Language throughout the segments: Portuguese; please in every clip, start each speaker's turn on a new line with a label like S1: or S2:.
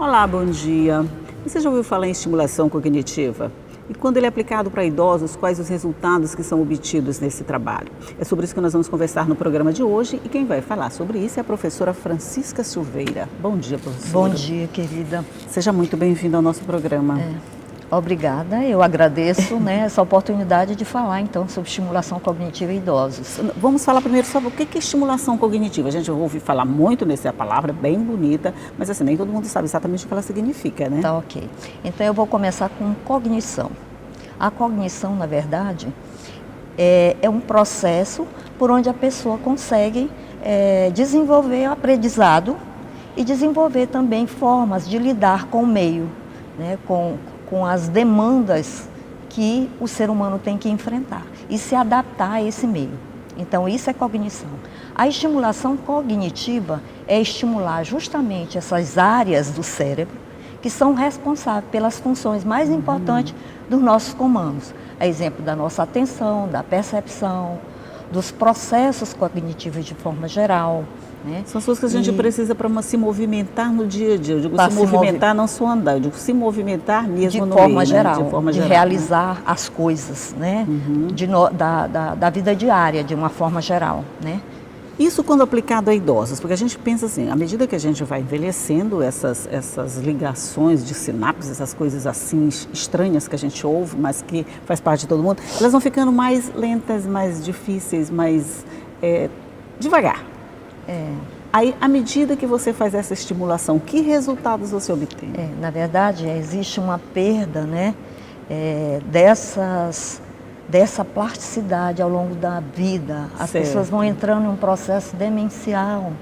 S1: Olá, bom dia. Você já ouviu falar em estimulação cognitiva? E quando ele é aplicado para idosos, quais os resultados que são obtidos nesse trabalho? É sobre isso que nós vamos conversar no programa de hoje e quem vai falar sobre isso é a professora Francisca Silveira. Bom dia, professora.
S2: Bom dia, querida.
S1: Seja muito bem-vinda ao nosso programa.
S2: Obrigada, eu agradeço essa oportunidade de falar então sobre estimulação cognitiva em idosos.
S1: Vamos falar primeiro sobre o que é estimulação cognitiva. A gente ouve falar muito nessa palavra, bem bonita, mas assim, nem todo mundo sabe exatamente o que ela significa, né?
S2: Tá, ok. Então eu vou começar com cognição. A cognição, na verdade, é um processo por onde a pessoa consegue desenvolver o aprendizado e desenvolver também formas de lidar com o meio, né, com as demandas que o ser humano tem que enfrentar e se adaptar a esse meio. Então, isso é cognição. A estimulação cognitiva é estimular justamente essas áreas do cérebro que são responsáveis pelas funções mais importantes dos nossos comandos. A exemplo da nossa atenção, da percepção, dos processos cognitivos de forma geral. Né?
S1: São as coisas que a gente precisa para se movimentar no dia a dia. Eu digo se movimentar, não só andar, eu digo se movimentar mesmo no meio,
S2: geral,
S1: né? De forma geral,
S2: realizar as coisas, né? Da vida diária, de uma forma geral, né?
S1: Isso quando aplicado a idosos, porque a gente pensa assim, à medida que a gente vai envelhecendo, essas ligações de sinapses, essas coisas assim estranhas que a gente ouve, mas que faz parte de todo mundo, elas vão ficando mais lentas, mais difíceis, mais devagar. Aí, à medida que você faz essa estimulação, que resultados você obtém?
S2: Na verdade, existe uma perda, né, dessa plasticidade ao longo da vida. As pessoas vão entrando em um processo demencial,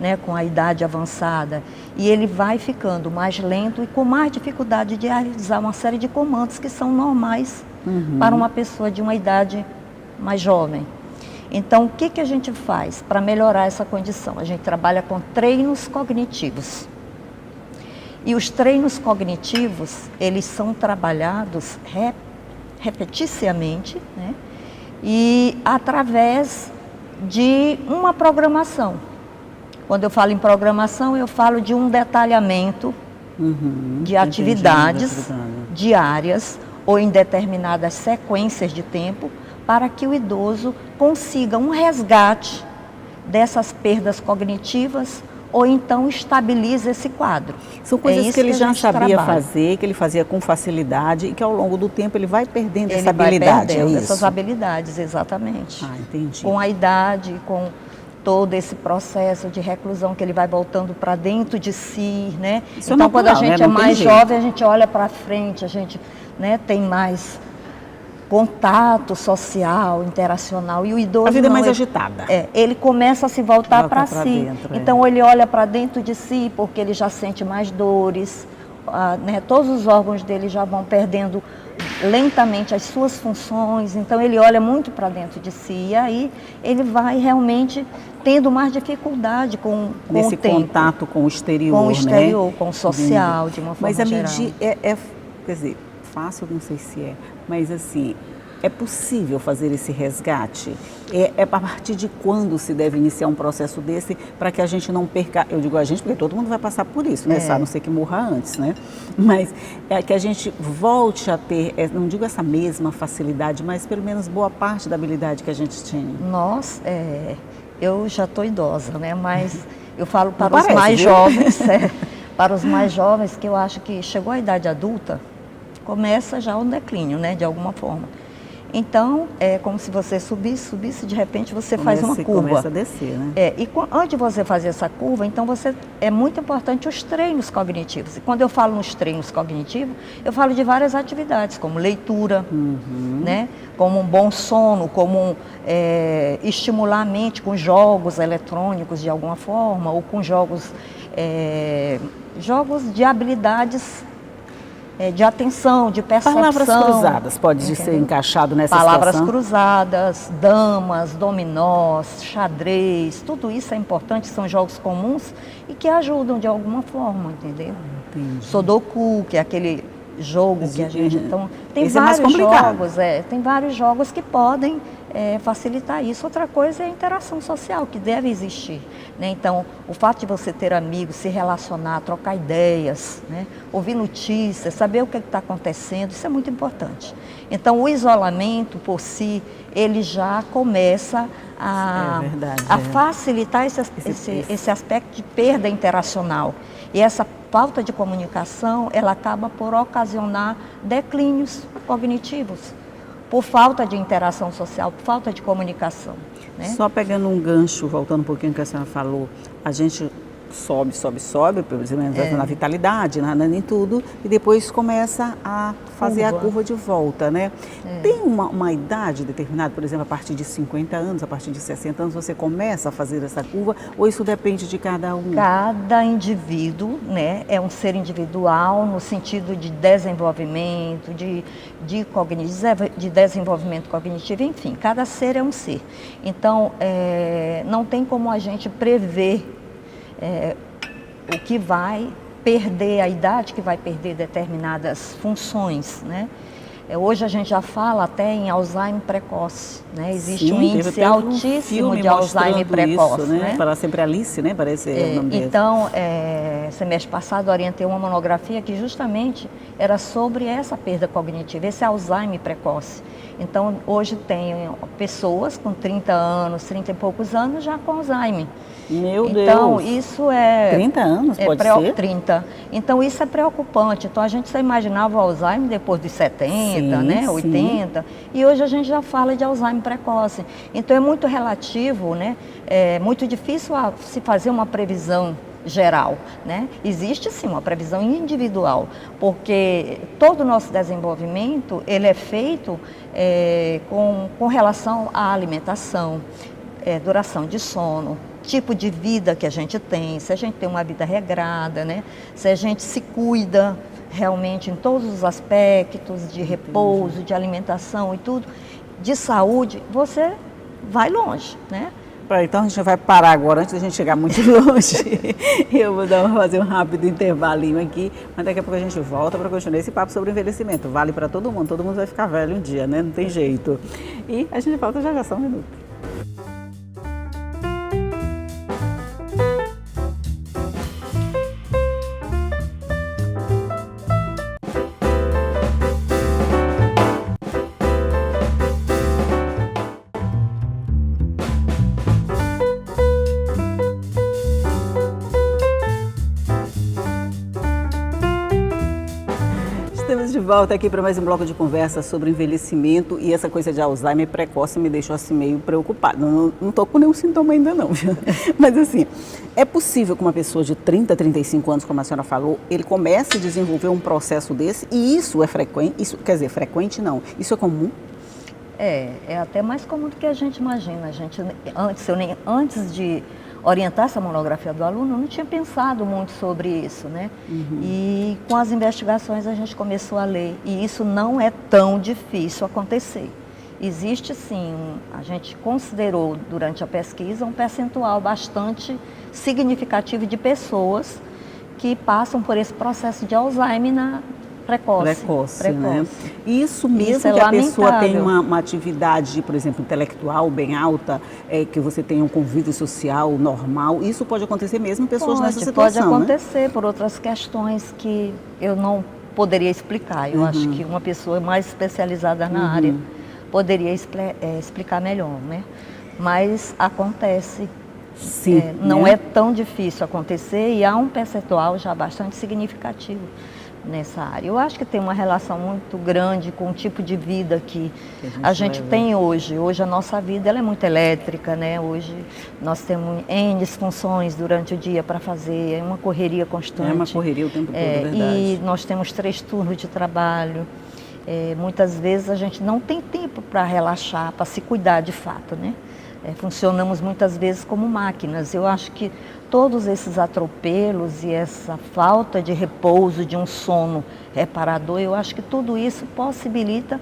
S2: né, com a idade avançada, e ele vai ficando mais lento e com mais dificuldade de realizar uma série de comandos que são normais para uma pessoa de uma idade mais jovem. Então, o que a gente faz para melhorar essa condição? A gente trabalha com treinos cognitivos. E os treinos cognitivos, eles são trabalhados repeticiamente, né? E através de uma programação. Quando eu falo em programação, eu falo de um detalhamento de atividades diárias ou em determinadas sequências de tempo, para que o idoso consiga um resgate dessas perdas cognitivas ou então estabilize esse quadro.
S1: São coisas que ele já sabia fazer, que ele fazia com facilidade e que ao longo do tempo ele vai perdendo essa habilidade.
S2: Ele vai perdendo essas habilidades, exatamente.
S1: Ah, entendi.
S2: Com a idade, com todo esse processo de reclusão que ele vai voltando para dentro de si, né?
S1: Isso
S2: então,
S1: é natural,
S2: quando a gente é mais jovem, a gente olha para frente, a gente, né, tem mais contato social, interacional, e o idoso
S1: a vida é mais agitada.
S2: Ele começa a se voltar para si.
S1: Dentro,
S2: então ele olha para dentro de si porque ele já sente mais dores, né, todos os órgãos dele já vão perdendo lentamente as suas funções, então ele olha muito para dentro de si e aí ele vai realmente tendo mais dificuldade com
S1: nesse
S2: o tempo.
S1: Contato com o exterior,
S2: com o exterior,
S1: né?
S2: com o social, de uma forma
S1: geral.
S2: Mas
S1: quer dizer, fácil, não sei se mas assim, é possível fazer esse resgate? A partir de quando se deve iniciar um processo desse para que a gente não perca, eu digo a gente porque todo mundo vai passar por isso, né? A não ser que morra antes, né? Mas que a gente volte a ter, não digo essa mesma facilidade, mas pelo menos boa parte da habilidade que a gente tinha.
S2: Nós, eu já estou idosa, né? Mas eu falo para os mais jovens, para os mais jovens que eu acho que chegou à idade adulta, começa já um declínio, né, de alguma forma. Então, é como se você subisse, de repente você faz uma curva.
S1: Começa a descer, né?
S2: Antes de você fazer essa curva, então é muito importante os treinos cognitivos. E quando eu falo nos treinos cognitivos, eu falo de várias atividades, como leitura, né, como um bom sono, como estimular a mente com jogos eletrônicos de alguma forma, ou com jogos de habilidades de atenção, de percepção.
S1: Palavras cruzadas pode ser encaixado nessa
S2: Palavras
S1: situação?
S2: cruzadas, damas, dominós, xadrez, tudo isso é importante, são jogos comuns e que ajudam de alguma forma, entendeu?
S1: Entendi.
S2: Sudoku, que é aquele jogo que a gente... Então, tem
S1: Esse é mais
S2: vários
S1: complicado.
S2: jogos, tem vários jogos que podem facilitar isso. Outra coisa é a interação social, que deve existir, né? Então, o fato de você ter amigos, se relacionar, trocar ideias, né? Ouvir notícias, saber o que está acontecendo, isso é muito importante. Então, o isolamento por si, ele já começa a facilitar esse aspecto de perda interacional. E essa falta de comunicação, ela acaba por ocasionar declínios cognitivos, por falta de interação social, por falta de comunicação, né?
S1: Só pegando um gancho, voltando um pouquinho no que a senhora falou, a gente sobe, por exemplo, na vitalidade, em tudo, e depois começa a fazer a curva de volta, né? Tem uma idade determinada, por exemplo, a partir de 50 anos, a partir de 60 anos, você começa a fazer essa curva, ou isso depende de cada um?
S2: Cada indivíduo, né, é um ser individual no sentido de desenvolvimento, de desenvolvimento cognitivo, enfim, cada ser é um ser. Então, não tem como a gente prever o que vai perder, a idade que vai perder determinadas funções, né? Hoje a gente já fala até em Alzheimer precoce, né? Existe um índice altíssimo de Alzheimer precoce,
S1: isso, né? Para sempre Alice, né? Parece o nome dele.
S2: Então, semestre passado orientei uma monografia que justamente era sobre essa perda cognitiva, esse Alzheimer precoce. Então, hoje tem pessoas com 30 anos, 30 e poucos anos já com Alzheimer.
S1: Meu Deus!
S2: Então, isso
S1: 30 anos, pode ser?
S2: 30. Então, isso é preocupante. Então, a gente só imaginava o Alzheimer depois dos 70, né, 80. E hoje a gente já fala de Alzheimer precoce. Então, é muito relativo, né? É muito difícil se fazer uma previsão geral, né? Existe sim uma previsão individual, porque todo o nosso desenvolvimento, ele é feito com relação à alimentação, duração de sono, tipo de vida que a gente tem, se a gente tem uma vida regrada, né? Se a gente se cuida realmente em todos os aspectos de repouso, de alimentação e tudo, de saúde, você vai longe, né?
S1: Então a gente vai parar agora, antes da gente chegar muito longe. Eu vou fazer um rápido intervalinho aqui, mas daqui a pouco a gente volta para continuar esse papo sobre envelhecimento. Vale para todo mundo vai ficar velho um dia, né? Não tem jeito. E a gente volta já só um minuto. Estamos de volta aqui para mais um bloco de conversa sobre envelhecimento, e essa coisa de Alzheimer precoce me deixou assim meio preocupada. Não estou com nenhum sintoma ainda não, mas assim, é possível que uma pessoa de 30, 35 anos, como a senhora falou, ele comece a desenvolver um processo desse, e isso é frequente? Isso, quer dizer, frequente não, isso é comum?
S2: É até mais comum do que a gente imagina. Antes de orientar essa monografia do aluno, eu não tinha pensado muito sobre isso, né? E com as investigações a gente começou a ler, e isso não é tão difícil acontecer. Existe sim, a gente considerou durante a pesquisa um percentual bastante significativo de pessoas que passam por esse processo de Alzheimer precoce.
S1: Né? Isso mesmo
S2: isso é
S1: que a
S2: lamentável.
S1: pessoa tem uma atividade, por exemplo, intelectual bem alta, que você tenha um convívio social normal, isso pode acontecer mesmo em pessoas nessa situação,
S2: pode acontecer, né? Por outras questões que eu não poderia explicar. Eu acho que uma pessoa mais especializada na área poderia explicar melhor, né? Mas acontece.
S1: Sim,
S2: não é tão difícil acontecer, e há um percentual já bastante significativo nessa área. Eu acho que tem uma relação muito grande com o tipo de vida que a gente tem hoje. Hoje a nossa vida ela é muito elétrica, né? Hoje nós temos N funções durante o dia para fazer, é uma correria constante.
S1: É uma correria o tempo todo, é verdade.
S2: E nós temos 3 turnos de trabalho. Muitas vezes a gente não tem tempo para relaxar, para se cuidar de fato, né? Funcionamos muitas vezes como máquinas. Eu acho que todos esses atropelos e essa falta de repouso, de um sono reparador, eu acho que tudo isso possibilita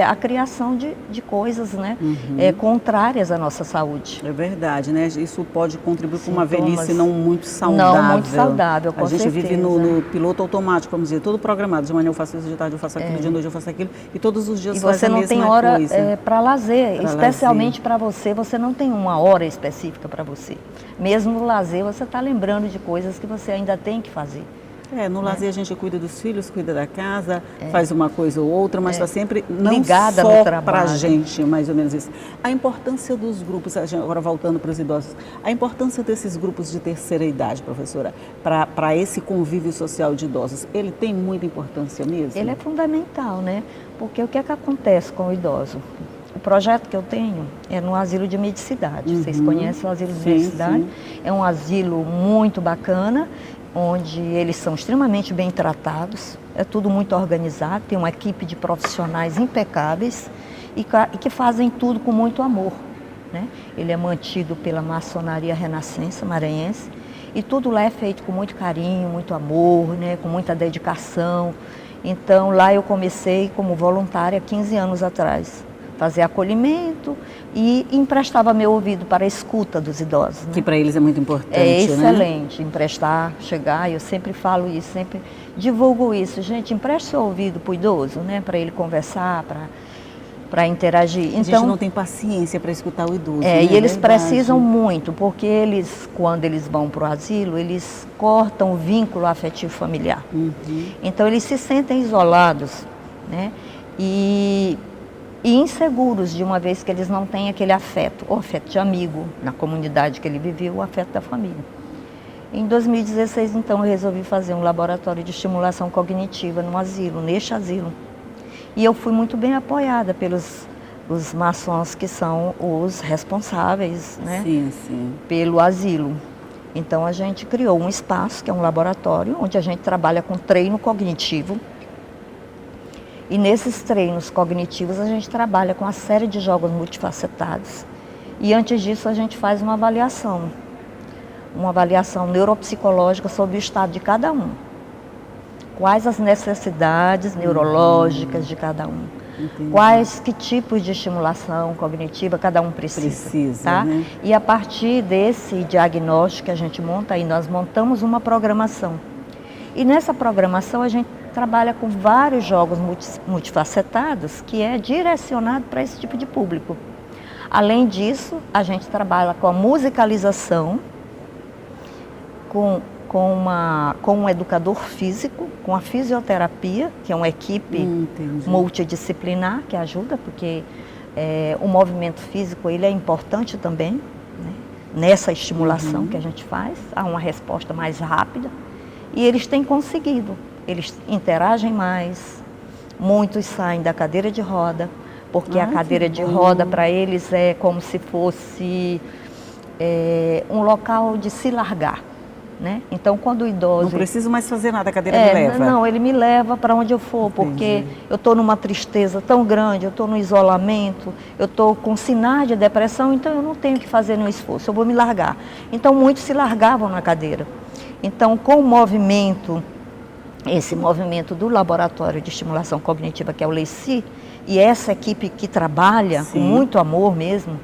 S2: a criação de coisas, né, contrárias à nossa saúde.
S1: É verdade, né? Isso pode contribuir para uma velhice não muito saudável.
S2: Não muito saudável, com certeza.
S1: A gente vive no piloto automático, vamos dizer, tudo programado. De manhã eu faço isso, de tarde eu faço aquilo, de noite eu faço aquilo, e todos os dias faz a mesma coisa. E você não tem hora
S2: para lazer, especialmente para você não tem uma hora específica para você. Mesmo no lazer, você está lembrando de coisas que você ainda tem que fazer.
S1: No lazer a gente cuida dos filhos, cuida da casa, faz uma coisa ou outra, mas está sempre não
S2: ligada
S1: só
S2: no trabalho.
S1: Para a gente, mais ou menos isso. A importância dos grupos, agora voltando para os idosos, a importância desses grupos de terceira idade, professora, para esse convívio social de idosos, ele tem muita importância mesmo?
S2: Ele é fundamental, né? Porque o que é que acontece com o idoso? O projeto que eu tenho é no Asilo de Medicidade. Vocês conhecem o Asilo de Medicidade? Sim. É um asilo muito bacana, onde eles são extremamente bem tratados, é tudo muito organizado, tem uma equipe de profissionais impecáveis e que fazem tudo com muito amor, né? Ele é mantido pela maçonaria renascença maranhense e tudo lá é feito com muito carinho, muito amor, né? Com muita dedicação. Então lá eu comecei como voluntária 15 anos atrás. Fazer acolhimento e emprestava meu ouvido para a escuta dos idosos. Né?
S1: Que para eles é muito importante,
S2: é excelente, né? Emprestar, chegar, eu sempre falo isso, sempre divulgo isso. Gente, empreste seu ouvido para o idoso, né? Para ele conversar, para interagir.
S1: A gente não tem paciência para escutar o idoso.
S2: E eles precisam muito, porque eles, quando eles vão para o asilo, eles cortam o vínculo afetivo familiar. Então eles se sentem isolados, né? E inseguros, de uma vez que eles não têm aquele afeto, o afeto de amigo, na comunidade que ele viveu, o afeto da família. Em 2016, então, eu resolvi fazer um laboratório de estimulação cognitiva no asilo, neste asilo. E eu fui muito bem apoiada pelos os maçons que são os responsáveis, né, pelo asilo. Então, a gente criou um espaço, que é um laboratório, onde a gente trabalha com treino cognitivo. E nesses treinos cognitivos a gente trabalha com uma série de jogos multifacetados. E antes disso a gente faz uma avaliação neuropsicológica sobre o estado de cada um. Quais as necessidades neurológicas de cada um. Que tipos de estimulação cognitiva cada um precisa, tá?
S1: Né?
S2: E a partir desse diagnóstico que a gente monta aí, nós montamos uma programação. E nessa programação a gente trabalha com vários jogos multifacetados que é direcionado para esse tipo de público. Além disso, a gente trabalha com a musicalização, com um educador físico, com a fisioterapia, que é uma equipe multidisciplinar que ajuda, porque o movimento físico ele é importante também, né, nessa estimulação que a gente faz, há uma resposta mais rápida. E eles têm conseguido, eles interagem mais, muitos saem da cadeira de roda, porque a cadeira de roda para eles é como se fosse um local de se largar, né? Então quando o idoso...
S1: Não preciso mais fazer nada, a cadeira me leva.
S2: Não, ele me leva para onde eu for, porque eu estou numa tristeza tão grande, eu estou no isolamento, eu estou com sinais de depressão, então eu não tenho que fazer nenhum esforço, eu vou me largar. Então muitos se largavam na cadeira. Então, com o movimento, esse movimento do Laboratório de Estimulação Cognitiva, que é o LECI, e essa equipe que trabalha com muito amor mesmo,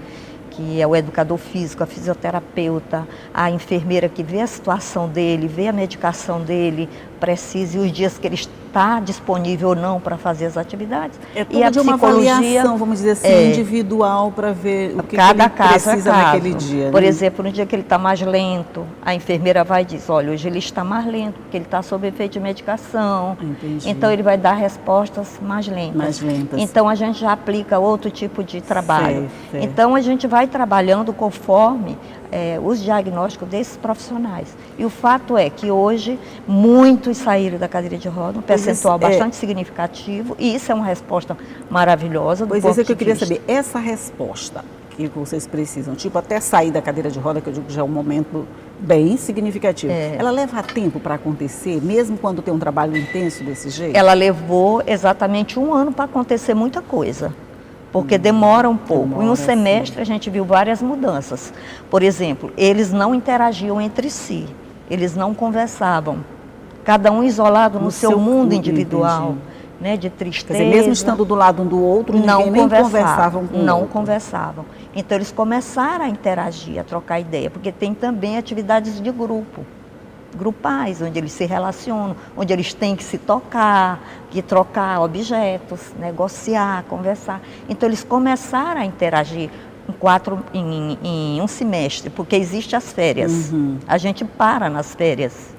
S2: que é o educador físico, a fisioterapeuta, a enfermeira que vê a situação dele, vê a medicação dele, precisa, e os dias que ele está disponível ou não para fazer as atividades.
S1: E a de uma avaliação, vamos dizer assim, individual, para ver o que ele precisa naquele dia.
S2: Por exemplo, no dia que ele está mais lento, a enfermeira vai e diz, olha, hoje ele está mais lento, porque ele está sob efeito de medicação. Então ele vai dar respostas mais lentas. Então a gente já aplica outro tipo de trabalho. Então a gente vai trabalhando conforme os diagnósticos desses profissionais. E o fato é que hoje muitos saíram da cadeira de roda, um percentual bastante significativo, e isso é uma resposta maravilhosa.
S1: Pois é, que eu queria saber, essa resposta que vocês precisam, tipo até sair da cadeira de roda, que eu digo que já é um momento bem significativo, ela leva tempo para acontecer, mesmo quando tem um trabalho intenso desse jeito?
S2: Ela levou exatamente 1 ano para acontecer muita coisa. porque demora um pouco.
S1: Demora,
S2: em um semestre a gente viu várias mudanças. Por exemplo, eles não interagiam entre si, eles não conversavam, cada um isolado no seu mundo individual, né, de tristeza.
S1: Quer dizer, mesmo estando do lado um do outro, ninguém nem conversavam com o
S2: não
S1: outro.
S2: conversavam. Então eles começaram a interagir, a trocar ideia, porque tem também atividades de grupo, grupais, onde eles se relacionam, onde eles têm que se tocar, que trocar objetos, negociar, conversar. Então eles começaram a interagir em um semestre, porque existem as férias. A gente para nas férias.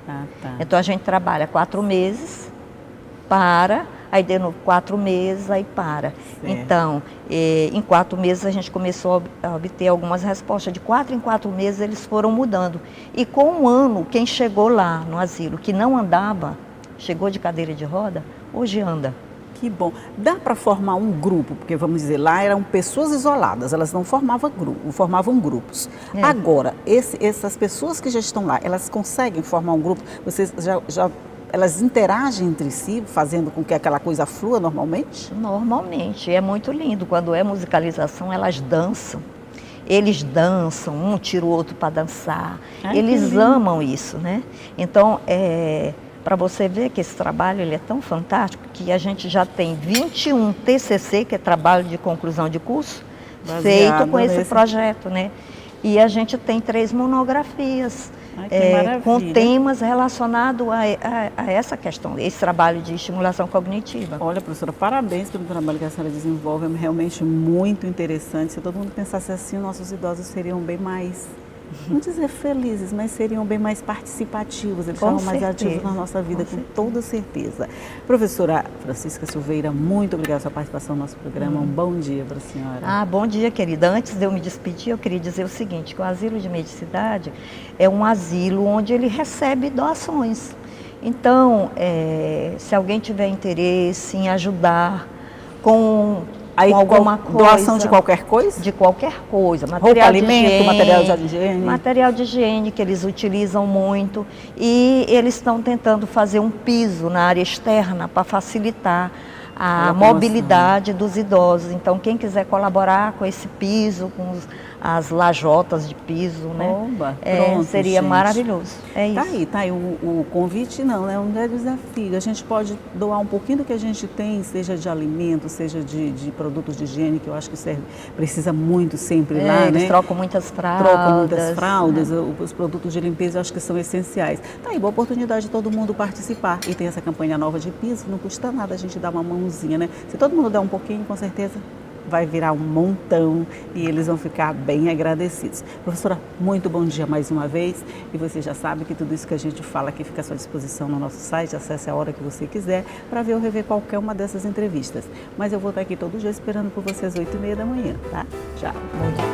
S2: Então a gente trabalha 4 meses, aí de novo 4 meses, aí para. Certo. Então, em 4 meses a gente começou a obter algumas respostas. De 4 em 4 meses eles foram mudando. E com um ano, quem chegou lá no asilo, que não andava, chegou de cadeira de roda, hoje anda.
S1: Que bom. Dá para formar um grupo, porque vamos dizer, lá eram pessoas isoladas, elas não formavam grupos. Agora, essas pessoas que já estão lá, elas conseguem formar um grupo? Vocês elas interagem entre si, fazendo com que aquela coisa flua normalmente?
S2: Normalmente, é muito lindo. Quando é musicalização, elas dançam. Eles dançam, um tira o outro para dançar. Eles amam isso, né? Então, para você ver que esse trabalho ele é tão fantástico, que a gente já tem 21 TCC, que é trabalho de conclusão de curso, feito com esse projeto, né? E a gente tem 3 monografias. Com temas relacionados a essa questão, esse trabalho de estimulação cognitiva.
S1: Olha, professora, parabéns pelo trabalho que a senhora desenvolve, é realmente muito interessante. Se todo mundo pensasse assim, nossos idosos seriam bem mais, não dizer felizes, mas seriam bem mais participativos, eles estavam mais ativos na nossa vida, com toda certeza. Professora Francisca Silveira, muito obrigada pela sua participação no nosso programa. Um bom dia para a senhora.
S2: Bom dia, querida. Antes de eu me despedir, eu queria dizer o seguinte, que o Asilo de Medicidade é um asilo onde ele recebe doações. Então, se alguém tiver interesse em ajudar com alguma coisa.
S1: Doação de qualquer coisa?
S2: De qualquer coisa.
S1: Roupa, alimento, material de higiene?
S2: Material de higiene que eles utilizam muito. E eles estão tentando fazer um piso na área externa para facilitar a mobilidade dos idosos. Então, quem quiser colaborar com esse piso, com as lajotas de piso, né? Pronto, seria maravilhoso. É isso.
S1: Tá aí o convite, não, é um grande desafio. A gente pode doar um pouquinho do que a gente tem, seja de alimento, seja de produtos de higiene, que eu acho que precisa muito sempre lá,
S2: eles
S1: né?
S2: Trocam muitas fraldas.
S1: Os produtos de limpeza eu acho que são essenciais. Tá aí, boa oportunidade de todo mundo participar. E tem essa campanha nova de piso, não custa nada a gente dar uma mãozinha, né? Se todo mundo der um pouquinho, com certeza vai virar um montão e eles vão ficar bem agradecidos. Professora, muito bom dia mais uma vez, e você já sabe que tudo isso que a gente fala aqui fica à sua disposição no nosso site, acesse a hora que você quiser para ver ou rever qualquer uma dessas entrevistas. Mas eu vou estar aqui todo dia esperando por você às 8h30 da manhã, tá? Tchau.
S2: Bom dia.